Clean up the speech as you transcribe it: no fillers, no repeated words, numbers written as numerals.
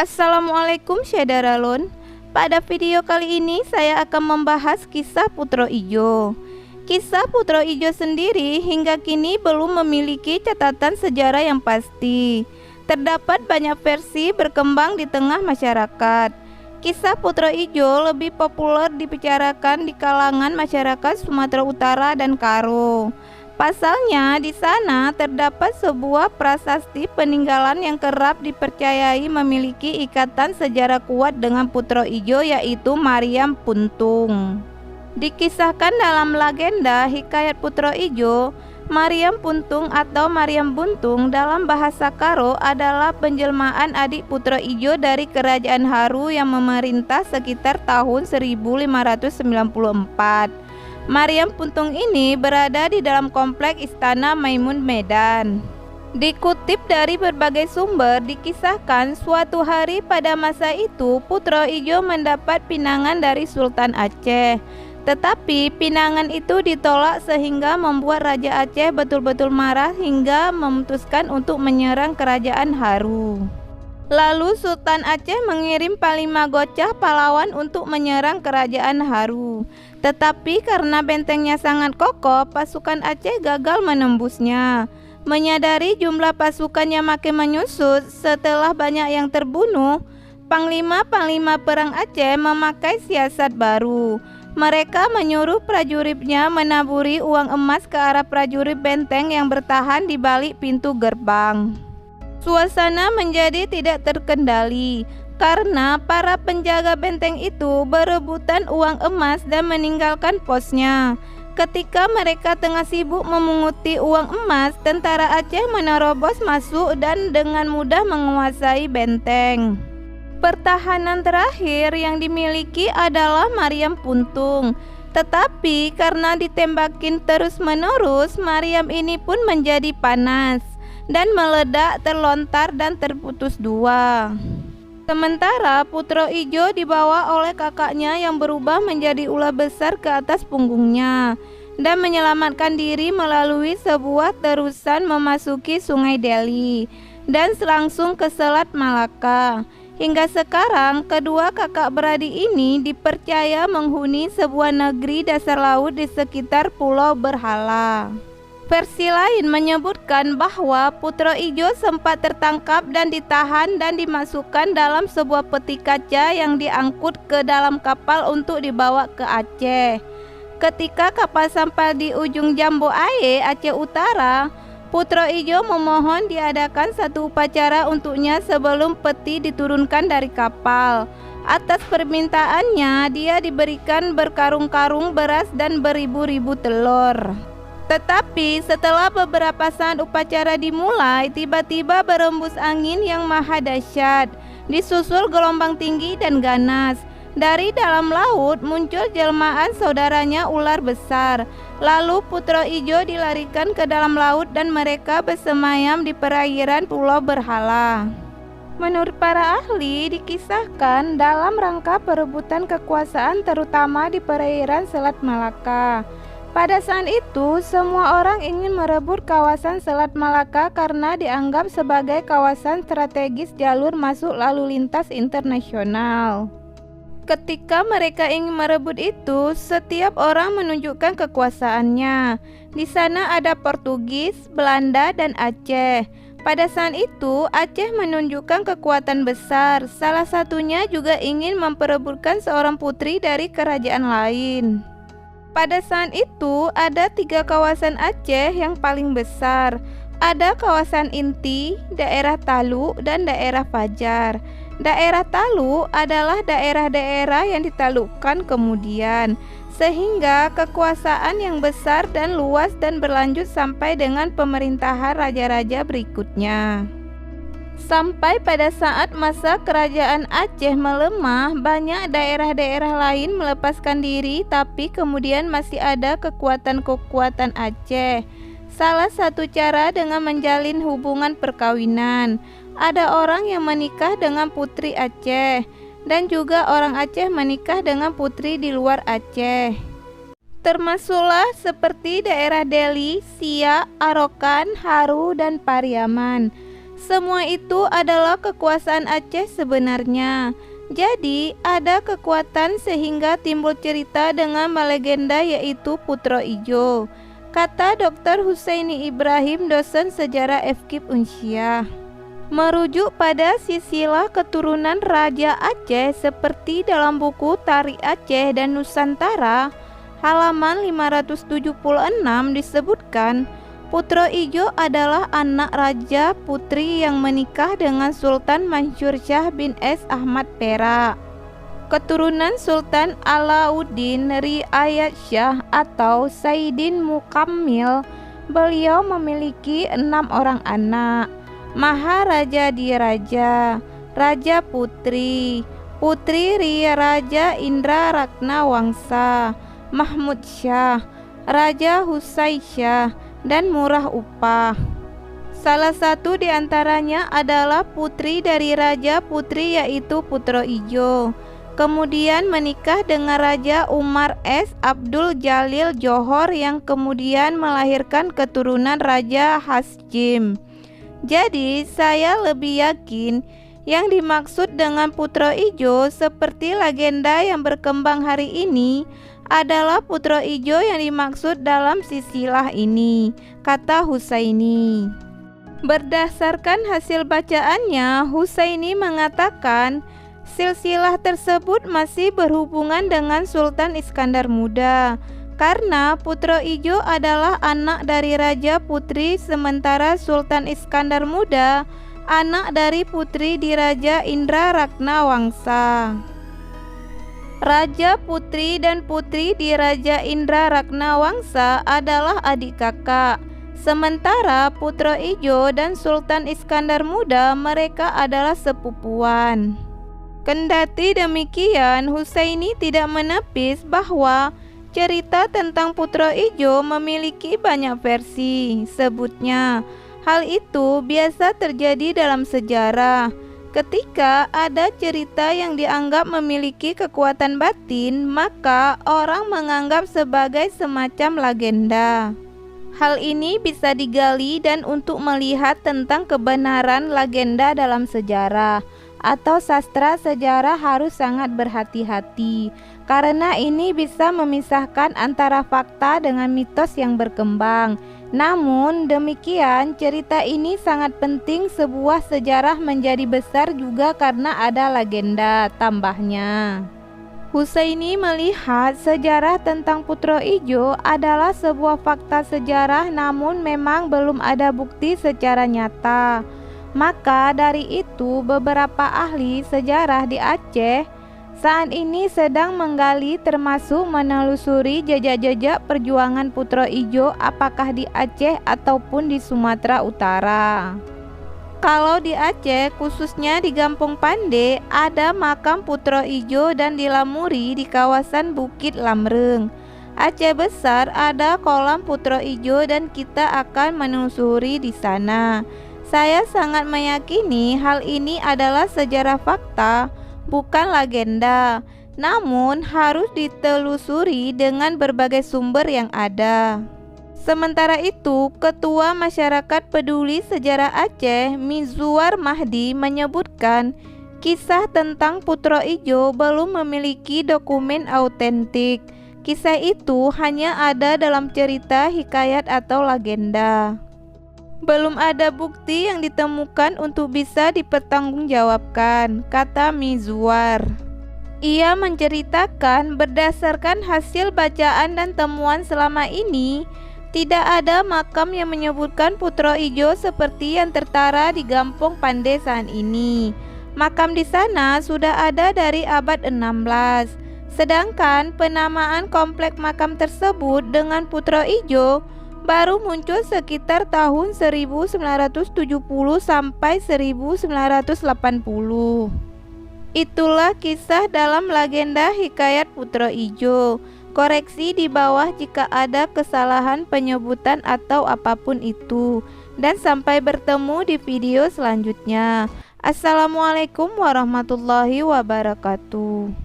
Assalamualaikum Syedaralun. Pada video kali ini saya akan membahas kisah Putro Ijo. Kisah Putro Ijo sendiri hingga kini belum memiliki catatan sejarah yang pasti. Terdapat banyak versi berkembang di tengah masyarakat. Kisah Putro Ijo lebih populer dibicarakan di kalangan masyarakat Sumatera Utara dan Karo. Pasalnya, di sana terdapat sebuah prasasti peninggalan yang kerap dipercayai memiliki ikatan sejarah kuat dengan Putro Ijo, yaitu Mariam Puntung. Dikisahkan dalam legenda Hikayat Putro Ijo, Mariam Puntung atau Mariam Buntung dalam bahasa Karo adalah penjelmaan adik Putro Ijo dari Kerajaan Haru yang memerintah sekitar tahun 1594. Mariam Puntung ini berada di dalam kompleks Istana Maimun Medan. Dikutip dari berbagai sumber, dikisahkan suatu hari pada masa itu Putro Ijo mendapat pinangan dari Sultan Aceh. Tetapi pinangan itu ditolak sehingga membuat Raja Aceh betul-betul marah hingga memutuskan untuk menyerang Kerajaan Haru. Lalu Sultan Aceh mengirim Panglima Gocah pahlawan untuk menyerang Kerajaan Haru. Tetapi karena bentengnya sangat kokoh, pasukan Aceh gagal menembusnya. Menyadari jumlah pasukannya makin menyusut setelah banyak yang terbunuh, Panglima-panglima perang Aceh memakai siasat baru. Mereka menyuruh prajuritnya menaburi uang emas ke arah prajurit benteng yang bertahan di balik pintu gerbang. Suasana menjadi tidak terkendali karena para penjaga benteng itu berebutan uang emas dan meninggalkan posnya. Ketika mereka tengah sibuk memunguti uang emas, tentara Aceh menerobos masuk dan dengan mudah menguasai benteng. Pertahanan terakhir yang dimiliki adalah Mariam Puntung. Tetapi karena ditembakin terus-menerus, Mariam ini pun menjadi panas dan meledak, terlontar dan terputus dua. Sementara Putro Ijo dibawa oleh kakaknya yang berubah menjadi ular besar ke atas punggungnya dan menyelamatkan diri melalui sebuah terusan memasuki Sungai Deli dan langsung ke Selat Malaka. Hingga sekarang kedua kakak beradik ini dipercaya menghuni sebuah negeri dasar laut di sekitar Pulau Berhala. Versi lain menyebutkan bahwa Putro Ijo sempat tertangkap dan ditahan dan dimasukkan dalam sebuah peti kaca yang diangkut ke dalam kapal untuk dibawa ke Aceh. Ketika kapal sampai di ujung Jambu Aye, Aceh Utara, Putro Ijo memohon diadakan satu upacara untuknya sebelum peti diturunkan dari kapal. Atas permintaannya, dia diberikan berkarung-karung beras dan beribu-ribu telur. Tetapi setelah beberapa saat upacara dimulai, tiba-tiba berembus angin yang maha dahsyat, disusul gelombang tinggi dan ganas. Dari dalam laut muncul jelmaan saudaranya ular besar. Lalu Putro Ijo dilarikan ke dalam laut dan mereka bersemayam di perairan Pulau Berhala. Menurut para ahli, dikisahkan dalam rangka perebutan kekuasaan terutama di perairan Selat Malaka. Pada saat itu, semua orang ingin merebut kawasan Selat Malaka karena dianggap sebagai kawasan strategis jalur masuk lalu lintas internasional. Ketika mereka ingin merebut itu, setiap orang menunjukkan kekuasaannya. Di sana ada Portugis, Belanda, dan Aceh. Pada saat itu, Aceh menunjukkan kekuatan besar. Salah satunya juga ingin memperebutkan seorang putri dari kerajaan lain. Pada saat itu, ada 3 kawasan Aceh yang paling besar. Ada kawasan inti, daerah Talu, dan daerah Fajar. Daerah Talu adalah daerah-daerah yang ditaklukkan kemudian, sehingga kekuasaan yang besar dan luas dan berlanjut sampai dengan pemerintahan raja-raja berikutnya. Sampai pada saat masa kerajaan Aceh melemah, banyak daerah-daerah lain melepaskan diri, tapi kemudian masih ada kekuatan-kekuatan Aceh. Salah satu cara dengan menjalin hubungan perkawinan. Ada orang yang menikah dengan putri Aceh, dan juga orang Aceh menikah dengan putri di luar Aceh. Termasuklah seperti daerah Deli, Siak, Arokan, Haru, dan Pariaman. Semua itu adalah kekuasaan Aceh sebenarnya. Jadi ada kekuatan sehingga timbul cerita dengan melegenda yaitu Putro Ijo, kata Dr. Husaini Ibrahim, dosen sejarah FKIP Unsyah. Merujuk pada silsilah keturunan Raja Aceh seperti dalam buku Tari Aceh dan Nusantara halaman 576 disebutkan, Putro Ijo adalah anak raja putri yang menikah dengan Sultan Mansur Shah bin S. Ahmad Perak, keturunan Sultan Alauddin Riayat Shah atau Sayyidin Mukammil. Beliau memiliki 6 orang anak: Maharaja Diraja, Raja Putri, Putri Raja Indra Rakna Wangsa, Mahmud Shah, Raja Husai Shah, dan Murah Upah. Salah satu di antaranya adalah putri dari Raja Putri yaitu Putro Ijo. Kemudian menikah dengan Raja Umar S. Abdul Jalil Johor yang kemudian melahirkan keturunan Raja Hasyim. Jadi saya lebih yakin yang dimaksud dengan Putro Ijo seperti legenda yang berkembang hari ini adalah Putro Ijo yang dimaksud dalam silsilah ini, kata Husaini. Berdasarkan hasil bacaannya, Husaini mengatakan silsilah tersebut masih berhubungan dengan Sultan Iskandar Muda, karena Putro Ijo adalah anak dari Raja Putri, sementara Sultan Iskandar Muda anak dari Putri Diraja Indra Rakna Wangsa. Raja Putri dan Putri Diraja Indra Rakna Wangsa adalah adik kakak, sementara Putro Ijo dan Sultan Iskandar Muda mereka adalah sepupuan. Kendati demikian, Husaini tidak menepis bahwa cerita tentang Putro Ijo memiliki banyak versi. Sebutnya, hal itu biasa terjadi dalam sejarah. Ketika ada cerita yang dianggap memiliki kekuatan batin, maka orang menganggap sebagai semacam legenda. Hal ini bisa digali dan untuk melihat tentang kebenaran legenda dalam sejarah atau sastra sejarah harus sangat berhati-hati, karena ini bisa memisahkan antara fakta dengan mitos yang berkembang. Namun demikian, cerita ini sangat penting. Sebuah sejarah menjadi besar juga karena ada legenda, tambahnya. Husaini melihat sejarah tentang Putro Ijo adalah sebuah fakta sejarah, namun memang belum ada bukti secara nyata. Maka dari itu, beberapa ahli sejarah di Aceh saat ini sedang menggali termasuk menelusuri jejak-jejak perjuangan Putro Ijo apakah di Aceh ataupun di Sumatera Utara. Kalau di Aceh, khususnya di Gampong Pande, ada makam Putro Ijo dan di Lamuri di kawasan Bukit Lamreng. Aceh Besar ada kolam Putro Ijo dan kita akan menelusuri di sana. Saya sangat meyakini hal ini adalah sejarah fakta, bukan legenda, namun harus ditelusuri dengan berbagai sumber yang ada. Sementara itu, Ketua Masyarakat Peduli Sejarah Aceh, Mizwar Mahdi, menyebutkan kisah tentang Putro Ijo belum memiliki dokumen autentik. Kisah itu hanya ada dalam cerita, hikayat atau legenda. Belum ada bukti yang ditemukan untuk bisa dipertanggungjawabkan, kata Mizwar. Ia menceritakan berdasarkan hasil bacaan dan temuan selama ini, tidak ada makam yang menyebutkan Putro Ijo seperti yang tertara di Gampong Pande saat ini. Makam di sana sudah ada dari abad 16. Sedangkan penamaan komplek makam tersebut dengan Putro Ijo baru muncul sekitar tahun 1970 sampai 1980. Itulah kisah dalam legenda hikayat Putro Ijo. Koreksi di bawah jika ada kesalahan penyebutan atau apapun itu. Dan sampai bertemu di video selanjutnya. Assalamualaikum warahmatullahi wabarakatuh.